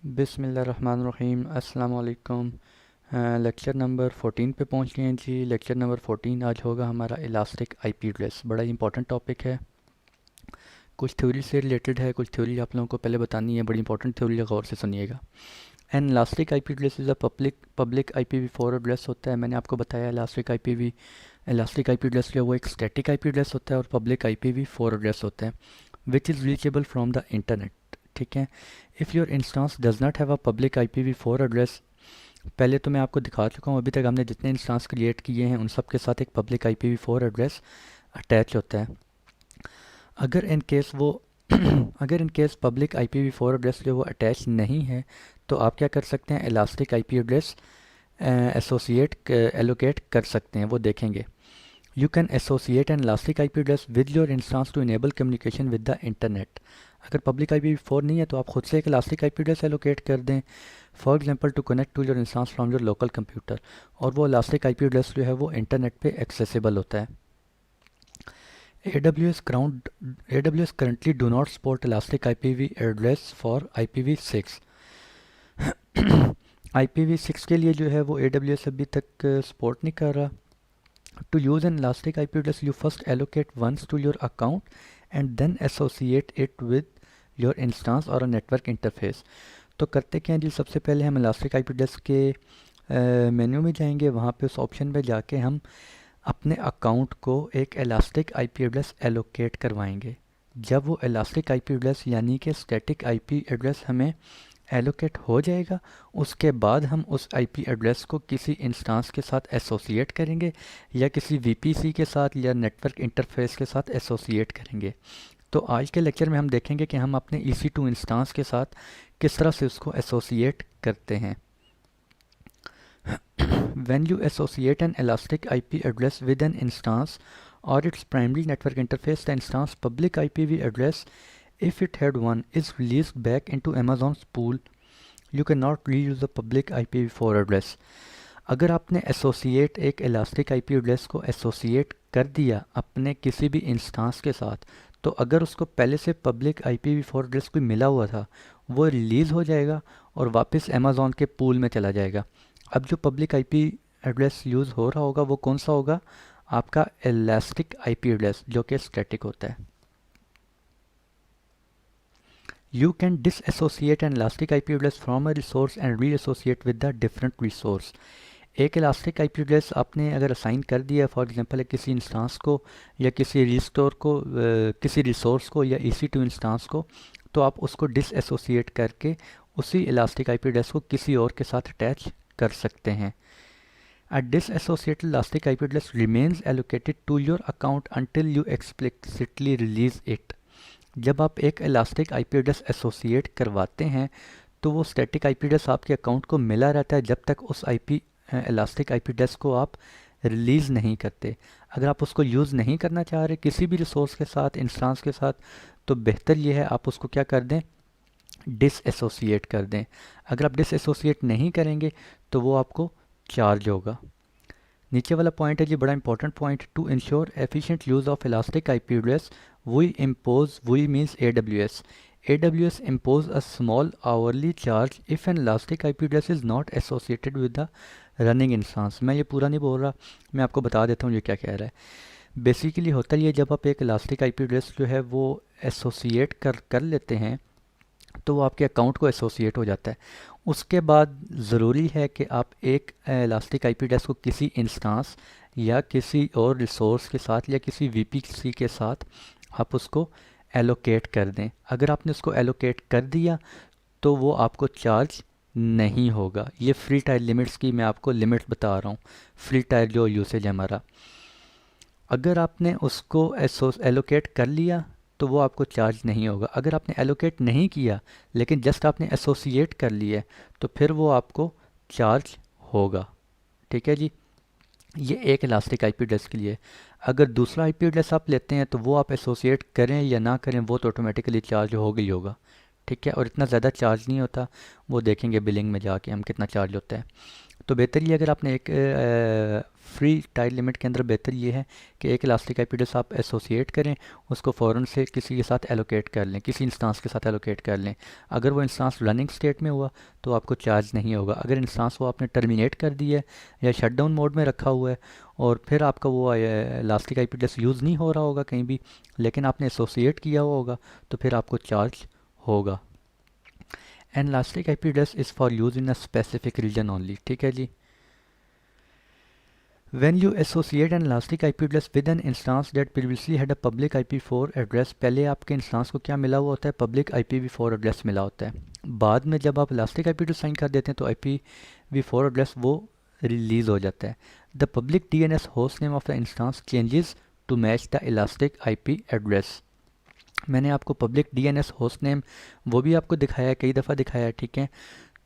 बिस्मिल्लाहिर्रहमानिर्रहीम अस्सलाम वालेकुम। लेक्चर नंबर 14 पे पहुंच गए हैं जी। लेक्चर नंबर 14 आज होगा हमारा इलास्टिक आईपी एड्रेस। बड़ा ही इंपॉर्टेंट टॉपिक है, कुछ थ्योरी से रिलेटेड है, कुछ थ्योरी आप लोगों को पहले बतानी है। बड़ी इंपॉर्टेंट थ्योरी है, गौर से सुनिएगा। N elastic IP address is a public IPv4 address होता है। मैंने आपको बताया इलास्टिक आईपी एड्रेस जो है वो एक स्टैटिक आईपी एड्रेस होता है और पब्लिक IPv4 एड्रेस होता है which is reachable from the internet. ठीक है। If your instance does not have a public IPv4 address, पहले तो मैं आपको दिखा चुका हूँ, अभी तक हमने जितने इंस्टांस क्रिएट किए हैं उन सब के साथ एक पब्लिक IPv4 एड्रेस अटैच होता है। अगर इन केस वो अगर in case public IPv4 address जो वो अटैच नहीं है तो आप क्या कर सकते हैं, elastic IP address associate allocate कर सकते हैं। वो देखेंगे। You can associate an elastic IP address with your instance to enable communication with the internet. अगर पब्लिक IPv4 नहीं है तो आप खुद से एक इलास्टिक आईपी एड्रेस एलोकेट कर दें, for example to connect to your instance from your local computer, और वो इलास्टिक आईपी एड्रेस जो है वो इंटरनेट पे एक्सेसिबल होता है। AWS currently do not support elastic IPv address for IPv6। IPv6 के लिए जो है वो AWS अभी तक सपोर्ट नहीं कर रहा। To use an elastic IP address, you first allocate once to your account and then associate it with your instance or a network interface। तो करते क्या हैं जी, सबसे पहले हम इलास्टिक IP address के मेन्यू में जाएंगे, वहाँ पे उस ऑप्शन पे जाके हम अपने अकाउंट को एक इलास्टिक आईपी एड्रेस एलोकेट करवाएंगे। जब वो इलास्टिक आईपी एड्रेस यानी कि स्टैटिक आईपी एड्रेस हमें एलोकेट हो जाएगा, उसके बाद हम उस आईपी एड्रेस को किसी इंस्टांस के साथ एसोसिएट करेंगे या किसी वीपीसी के साथ या नेटवर्क इंटरफेस के साथ एसोसिएट करेंगे। तो आज के लेक्चर में हम देखेंगे कि हम अपने EC2 इंस्टांस के साथ किस तरह से उसको एसोसिएट करते हैं। When you associate an elastic IP address with an instance or its primary network interface, the instance public IPv address, if it had one, is released back into Amazon's pool. You cannot reuse the public IPv4 address. अगर आपने associate एक elastic IP address को associate कर दिया अपने किसी भी instance के साथ, तो अगर उसको पहले से पब्लिक IPv4 एड्रेस कोई मिला हुआ था वो रिलीज़ हो जाएगा और वापस अमेज़ॉन के पूल में चला जाएगा। अब जो पब्लिक आईपी एड्रेस यूज़ हो रहा होगा वो कौन सा होगा, आपका इलास्टिक आईपी एड्रेस जो कि स्टैटिक होता है। You can disassociate an elastic IP address from a resource and reassociate with the different resource. एक इलास्टिक आईपी एड्रेस आपने अगर असाइन कर दिया फॉर एग्जांपल किसी इंस्टांस को या किसी रिस्टोर को, किसी रिसोर्स को या EC2 इंस्टांस को, तो आप उसको डिसएसोसिएट करके उसी इलास्टिक आईपी एड्रेस को किसी और के साथ अटैच कर सकते हैं। A disassociated elastic IP address remains allocated to your account until you explicitly release it। जब आप एक इलास्टिक आईपी एड्रेस एसोसिएट करवाते हैं तो वो स्टैटिक आईपी एड्रेस आपके अकाउंट को मिला रहता है जब तक उस इलास्टिक आईपी एड्रेस को आप रिलीज़ नहीं करते। अगर आप उसको यूज़ नहीं करना चाह रहे किसी भी रिसोर्स के साथ, इंस्टांस के साथ, तो बेहतर ये है आप उसको क्या कर दें, डिसएसोसिएट कर दें। अगर आप डिसएसोसिएट नहीं करेंगे तो वो आपको चार्ज होगा। नीचे वाला पॉइंट है जी, बड़ा important point. To ensure efficient use of elastic IP address we means AWS impose a small hourly charge if an elastic IP address is not associated with the running instance। मैं ये पूरा नहीं बोल रहा, मैं आपको बता देता हूँ ये क्या कह रहा है। बेसिकली होता ये, जब आप एक इलास्टिक आईपी एड्रेस जो है वो एसोसिएट कर लेते हैं तो वो आपके अकाउंट को एसोसिएट हो जाता है। उसके बाद ज़रूरी है कि आप एक इलास्टिक आईपी एड्रेस को किसी इंस्टांस या किसी और रिसोर्स के साथ या किसी वीपीसी के साथ आप उसको एलोकेट कर दें। अगर आपने उसको एलोकेट कर दिया तो वो आपको चार्ज नहीं होगा। ये फ्री टायर लिमिट्स की मैं आपको लिमिट बता रहा हूँ, फ्री टायर जो यूसेज है हमारा। अगर आपने उसको एलोकेट कर लिया तो वो आपको चार्ज नहीं होगा। अगर आपने एलोकेट नहीं किया लेकिन जस्ट आपने एसोसिएट कर लिया तो फिर वो आपको चार्ज होगा। ठीक है जी, ये एक इलास्टिक आईपी एड्रेस के लिए। अगर दूसरा आईपी एड्रेस आप लेते हैं तो वो आप एसोसिएट करें या ना करें वो तो ऑटोमेटिकली चार्ज होगा ही होगा। ठीक है, और इतना ज़्यादा चार्ज नहीं होता, वो देखेंगे बिलिंग में जाके हम कितना चार्ज होता है। तो बेहतर ये अगर आपने एक फ्री टाइल लिमिट के अंदर बेहतर ये है कि एक इलास्टिक आईपी एड्रेस आप एसोसिएट करें, उसको फ़ौरन से किसी के साथ एलोकेट कर लें, किसी इंस्टांस के साथ एलोकेट कर लें। अगर वो इंस्टांस रनिंग स्टेट में हुआ तो आपको चार्ज नहीं होगा। अगर इंस्टांस वो आपने टर्मिनेट कर दिया है या शटडाउन मोड में रखा हुआ है और फिर आपका वो इलास्टिक आईपी एड्रेस यूज़ नहीं हो रहा होगा कहीं भी, लेकिन आपने एसोसिएट किया हुआ होगा, तो फिर आपको चार्ज होगा। An elastic IP address is for use in a specific region only. ठीक है जी। When you associate an elastic IP address with an instance that previously had a public IPv4 address, पहले आपके इंस्टांस को क्या मिला हुआ होता है? पब्लिक IPv4 एड्रेस मिला होता है। बाद में जब आप इलास्टिक IP एड्रेस साइन कर देते हैं तो IPv4 एड्रेस वो रिलीज़ हो जाता है। The public DNS host name of the instance changes to match the elastic IP address. मैंने आपको पब्लिक DNS होस्ट नेम वो भी आपको दिखाया है, कई दफ़ा दिखाया है, ठीक है।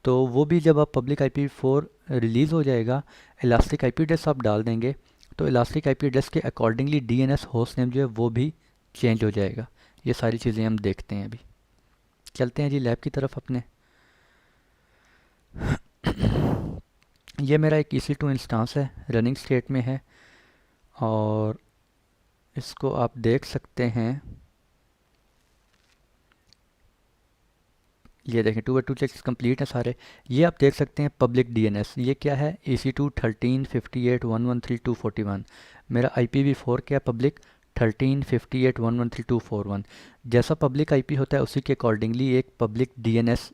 तो वो भी जब आप पब्लिक IPv4 रिलीज़ हो जाएगा, इलास्टिक आईपी एड्रेस आप डाल देंगे तो इलास्टिक आईपी एड्रेस के अकॉर्डिंगली DNS होस्ट नेम जो है वो भी चेंज हो जाएगा। ये सारी चीज़ें हम देखते हैं। अभी चलते हैं जी लैब की तरफ अपने। ये मेरा एक EC2 इंस्टांस है, रनिंग स्टेट में है और इसको आप देख सकते हैं। ये देखें 2x2 चेक्स कंप्लीट है सारे। ये आप देख सकते हैं पब्लिक DNS, ये क्या है? EC2 1358113241। मेरा IPv4 क्या है? पब्लिक 1358113241। जैसा पब्लिक IP होता है उसी के अकॉर्डिंगली एक पब्लिक DNS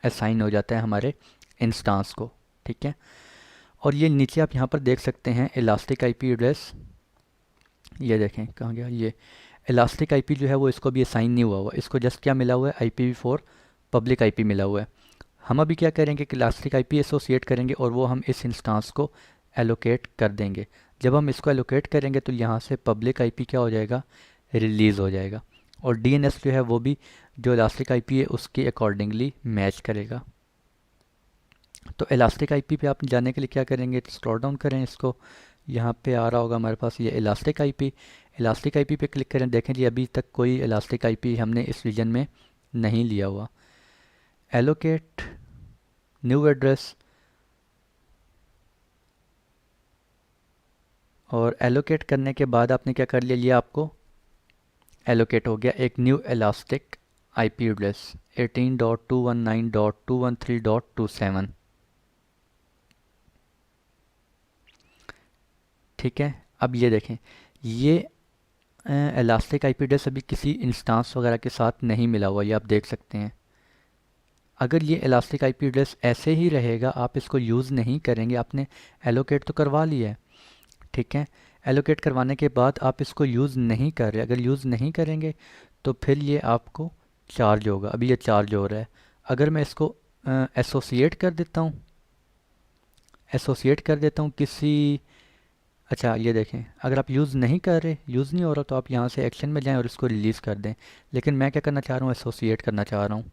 असाइन हो जाता है हमारे इंस्टांस को, ठीक है। और ये नीचे आप यहाँ पर देख सकते हैं इलास्टिक IP एड्रेस। ये देखें कहाँ गया ये इलास्टिक IP जो है वो इसको भी असाइन नहीं हुआ, इसको जस्ट क्या मिला हुआ है? IPv4 पब्लिक IP मिला हुआ है। हम अभी क्या करेंगे कि इलास्टिक IP एसोसिएट करेंगे और वो हम इस इंस्टांस को एलोकेट कर देंगे। जब हम इसको एलोकेट करेंगे तो यहाँ से पब्लिक IP क्या हो जाएगा? रिलीज़ हो जाएगा। और DNS जो है वो भी जो इलास्टिक IP है उसके अकॉर्डिंगली मैच करेगा। तो इलास्टिक IP पे आप जाने के लिए क्या करेंगे? स्क्रॉल डाउन करें इसको, यहाँ पे आ रहा होगा हमारे पास ये इलास्टिक IP। इलास्टिक IP पे क्लिक करें। देखें जी अभी तक कोई इलास्टिक IP हमने इस रीजन में नहीं लिया हुआ। एलोकेट न्यू एड्रेस, और एलोकेट करने के बाद आपने क्या कर लिया? ये आपको एलोकेट हो गया एक न्यू इलास्टिक IP एड्रेस 18.219.213.27। ठीक है। अब ये देखें ये इलास्टिक IP एड्रेस अभी किसी इंस्टांस वगैरह के साथ नहीं मिला हुआ, ये आप देख सकते हैं। अगर ये इलास्टिक IP एड्रेस ऐसे ही रहेगा, आप इसको यूज़ नहीं करेंगे, आपने एलोकेट तो करवा लिया है, ठीक है। एलोकेट करवाने के बाद आप इसको यूज़ नहीं कर रहे, अगर यूज़ नहीं करेंगे तो फिर ये आपको चार्ज होगा। अभी ये चार्ज हो रहा है। अगर मैं इसको एसोसिएट कर देता हूँ, किसी, अच्छा ये देखें अगर आप यूज़ नहीं कर रहे, यूज़ नहीं हो रहा, तो आप यहाँ से एक्शन में जाएं और इसको रिलीज़ कर दें। लेकिन मैं क्या करना चाह रहा हूँ? एसोसिएट करना चाह रहा हूँ।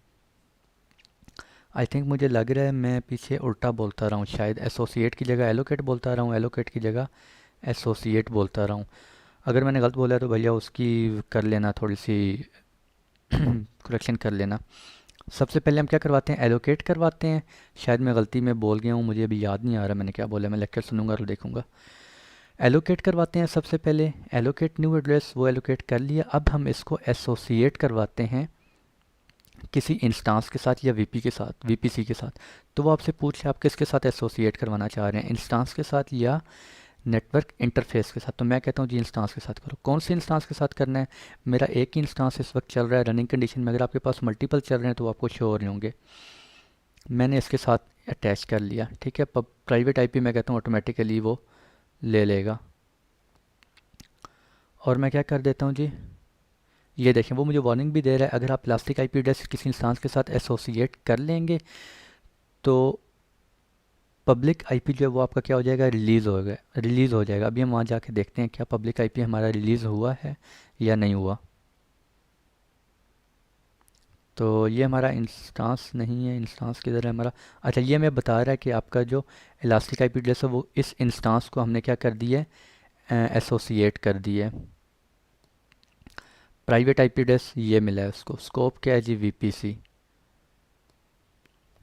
आई थिंक मुझे लग रहा है मैं पीछे उल्टा बोलता रहा हूँ, शायद एसोसिएट की जगह एलोकेट बोलता रहा हूँ, एलोकेट की जगह एसोसिएट बोलता रहा हूँ। अगर मैंने गलत बोला है तो भैया उसकी कर लेना, थोड़ी सी करेक्शन कर लेना। सबसे पहले हम क्या करवाते हैं? एलोकेट करवाते हैं। शायद मैं गलती में बोल गया हूँ, मुझे अभी याद नहीं आ रहा मैंने क्या बोला, मैं लेक्चर सुनूंगा और देखूंगा। एलोकेट करवाते हैं सबसे पहले, एलोकेट न्यू एड्रेस, वो एलोकेट कर लिया। अब हम इसको एसोसिएट करवाते हैं किसी इंस्टांस के साथ या वीपी के साथ, वीपीसी के साथ। तो वो आपसे पूछ ले आप किसके साथ एसोसिएट करवाना चाह रहे हैं, इंस्टांस के साथ या नेटवर्क इंटरफेस के साथ। तो मैं कहता हूँ जी इंस्टांस के साथ करो। कौन से इंस्टांस के साथ करना है? मेरा एक ही इंस्टांस इस वक्त चल रहा है रनिंग कंडीशन में। अगर आपके पास मल्टीपल चल रहे हैं तो आपको शो हो रहे होंगे। मैंने इसके साथ अटैच कर लिया, ठीक है। प्राइवेट IP मैं कहता हूँ ऑटोमेटिकली वो ले लेगा। और मैं क्या कर देता हूँ जी, ये देखें वो मुझे वार्निंग भी दे रहा है। अगर आप इलास्टिक IP एड्रेस किसी इंस्टांस के साथ एसोसिएट कर लेंगे तो पब्लिक IP जो है वो आपका क्या हो जाएगा? रिलीज़ हो जाएगा। अभी हम वहाँ जाके देखते हैं क्या पब्लिक IP हमारा रिलीज़ हुआ है या नहीं हुआ। तो ये हमारा इंस्टांस नहीं है, इंस्टांस किधर है हमारा? अच्छा ये मैं बता रहा है कि आपका जो इलास्टिक IP एड्रेस है वो इस इंस्टांस को हमने क्या कर दिया है? एसोसिएट कर दिया है। प्राइवेट IP एड्रेस ये मिला है उसको। स्कोप क्या है जी? VPC,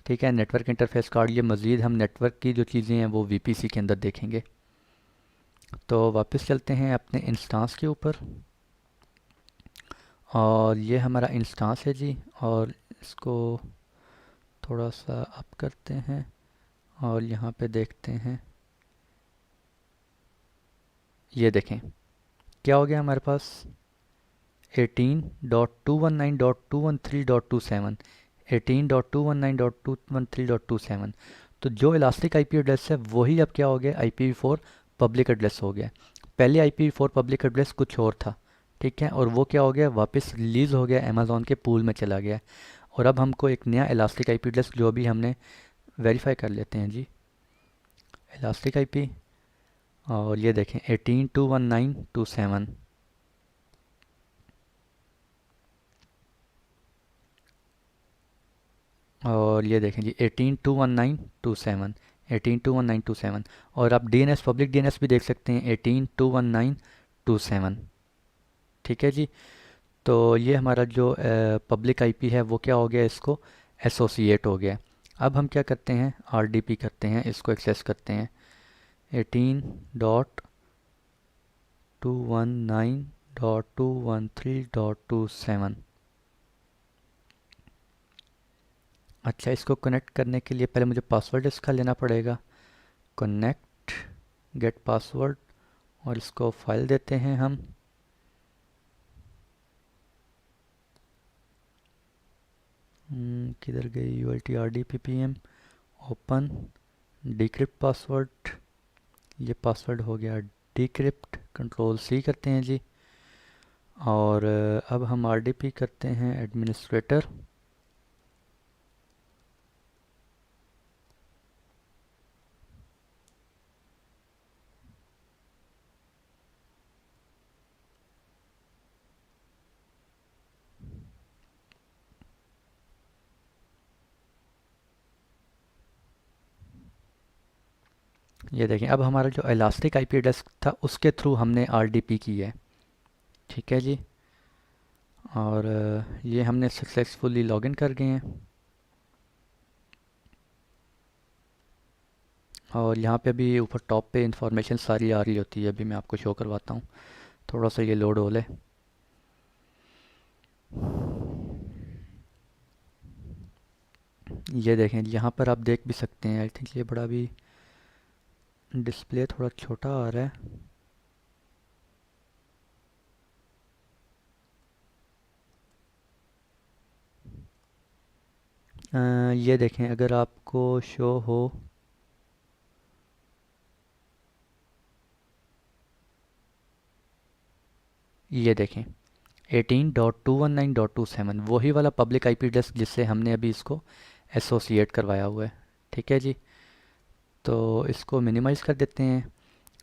ठीक है, नेटवर्क इंटरफेस कार्ड, ये मज़ीद हम नेटवर्क की जो चीज़ें हैं वो वीपीसी के अंदर देखेंगे। तो वापस चलते हैं अपने इंस्टांस के ऊपर, और ये हमारा इंस्टांस है जी, और इसको थोड़ा सा अप करते हैं और यहाँ पे देखते हैं। ये देखें क्या हो गया हमारे पास, 18.219.213.27, 18.219.213.27। तो जो इलास्टिक आईपी एड्रेस है वही अब क्या हो गया, IPv4 पब्लिक एड्रेस हो गया। पहले IPv4 पब्लिक एड्रेस कुछ और था, ठीक है, और वो क्या हो गया, वापस रिलीज़ हो गया, अमेज़ॉन के पूल में चला गया। और अब हमको एक नया इलास्टिक आईपी एड्रेस जो भी हमने वेरीफाई कर लेते हैं जी, इलास्टिक आईपी, और ये देखें 18.219.27। और ये देखें जी 18.219.27, 18.219.27। और आप DNS पब्लिक DNS भी देख सकते हैं 18.219.27। ठीक है जी। तो ये हमारा जो पब्लिक आईपी है वो क्या हो गया, इसको एसोसिएट हो गया। अब हम क्या करते हैं, RDP करते हैं, इसको एक्सेस करते हैं 18.219.213.27। अच्छा, इसको कनेक्ट करने के लिए पहले मुझे पासवर्ड इसका लेना पड़ेगा, कनेक्ट गेट पासवर्ड, और इसको फाइल देते हैं हम। किधर गई ULTRDPPM, ओपन डिक्रिप्ट पासवर्ड, ये पासवर्ड हो गया डिक्रिप्ट, कंट्रोल C करते हैं जी। और अब हम RDP करते हैं एडमिनिस्ट्रेटर, ये देखें अब हमारा जो इलास्टिक आईपी एड्रेस था उसके थ्रू हमने RDP की है। ठीक है जी। और ये हमने सक्सेसफुली लॉगिन कर गए हैं। और यहाँ पे अभी ऊपर टॉप पे इंफॉर्मेशन सारी आ रही होती है, अभी मैं आपको शो करवाता हूँ, थोड़ा सा ये लोड हो ले। ये देखें यहाँ पर आप देख भी सकते हैं, आई थिंक ये बड़ा भी डिस्प्ले थोड़ा छोटा आ रहा है। ये देखें अगर आपको शो हो, ये देखें 18.219.27 वही वाला पब्लिक आईपी एड्रेस जिससे हमने अभी इसको एसोसिएट करवाया हुआ है। ठीक है जी। तो इसको मिनिमाइज़ कर देते हैं,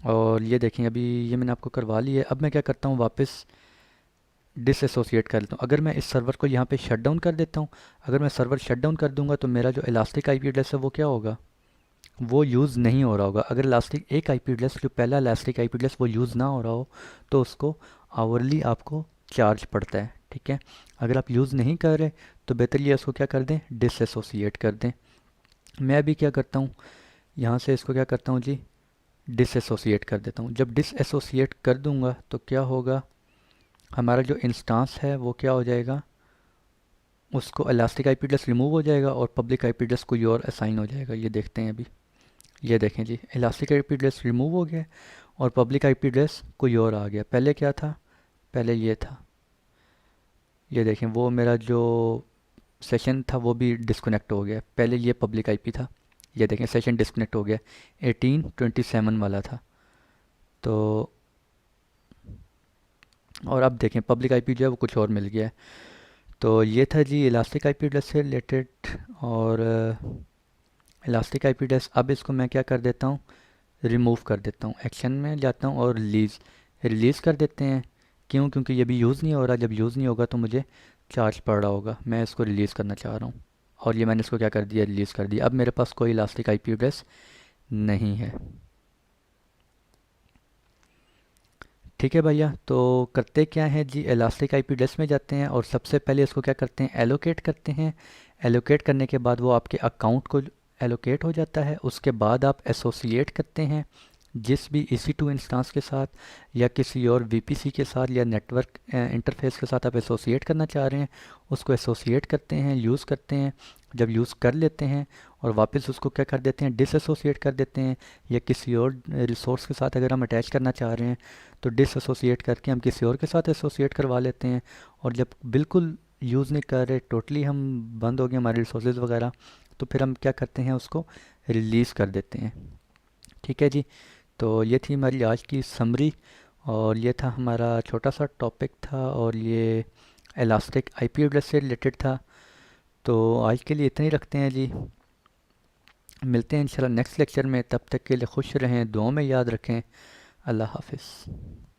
और ये देखें अभी ये मैंने आपको करवा ली है। अब मैं क्या करता हूँ, वापस डिसएसोसिएट कर लेता हूँ। अगर मैं इस सर्वर को यहाँ पे शट डाउन कर देता हूँ, अगर मैं सर्वर शट डाउन कर दूंगा तो मेरा जो इलास्टिक आईपी एड्रेस है वो क्या होगा, वो यूज़ नहीं हो रहा होगा। अगर इलास्टिक एक आईपी एड्रेस, जो पहला इलास्टिक आईपी एड्रेस वो यूज़ ना हो रहा हो तो उसको आवरली आपको चार्ज पड़ता है। ठीक है, अगर आप यूज़ नहीं कर रहे तो बेहतर ये इसको क्या कर दें, डिसएसोसिएट कर दें। मैं अभी क्या करता हूँ, यहाँ से इसको क्या करता हूँ जी, डिसएसोसिएट कर देता हूँ। जब डिसएसोसिएट कर दूंगा तो क्या होगा, हमारा जो इंस्टांस है वो क्या हो जाएगा, उसको इलास्टिक आईपी एड्रेस रिमूव हो जाएगा और पब्लिक आईपी एड्रेस कोई और असाइन हो जाएगा। ये देखते हैं अभी, ये देखें जी इलास्टिक आईपी एड्रेस रिमूव हो गया और पब्लिक आईपी एड्रेस कोई और आ गया। पहले क्या था, पहले ये था, ये देखें वो मेरा जो सेशन था वो भी डिस्कनेक्ट हो गया। पहले ये पब्लिक आईपी था, ये देखें सेशन डिस्कनेक्ट हो गया, 1827 वाला था। तो और अब देखें पब्लिक आईपी जो है वो कुछ और मिल गया है। तो ये था जी इलास्टिक आईपी एड्रेस से रिलेटेड। और इलास्टिक आईपी एड्रेस, अब इसको मैं क्या कर देता हूँ, रिमूव कर देता हूँ, एक्शन में जाता हूँ और रिलीज़ कर देते हैं। क्यों, क्योंकि ये भी यूज़ नहीं हो रहा, जब यूज़ नहीं होगा तो मुझे चार्ज पड़ रहा होगा। मैं इसको रिलीज़ करना चाह रहा हूँ और ये मैंने इसको क्या कर दिया, रिलीज़ कर दिया। अब मेरे पास कोई इलास्टिक आईपी एड्रेस नहीं है। ठीक है भैया, तो करते क्या है जी, इलास्टिक आईपी एड्रेस में जाते हैं और सबसे पहले इसको क्या करते हैं, एलोकेट करते हैं। एलोकेट करने के बाद वो आपके अकाउंट को एलोकेट हो जाता है। उसके बाद आप एसोसिएट करते हैं जिस भी EC2 इंस्टेंस के साथ या किसी और VPC के साथ या नेटवर्क इंटरफेस के साथ आप एसोसिएट करना चाह रहे हैं, उसको एसोसिएट करते हैं, यूज़ करते हैं। जब यूज़ कर लेते हैं और वापस उसको क्या कर देते हैं, डिसएसोसिएट कर देते हैं, या किसी और रिसोर्स के साथ अगर हम अटैच करना चाह रहे हैं तो डिसएसोसिएट करके हम किसी और के साथ एसोसिएट करवा लेते हैं। और जब बिल्कुल यूज़ नहीं कर रहे, टोटली हम बंद हो गए हमारे रिसोर्सेज वगैरह, तो फिर हम क्या करते हैं, उसको रिलीज़ कर देते हैं। ठीक है जी। तो ये थी हमारी आज की समरी, और ये था हमारा छोटा सा टॉपिक था, और ये इलास्टिक आईपी एड्रेस से रिलेटेड था। तो आज के लिए इतना ही रखते हैं जी। मिलते हैं इंशाल्लाह नेक्स्ट लेक्चर में। तब तक के लिए खुश रहें, दुआओं में याद रखें। अल्लाह हाफिज़।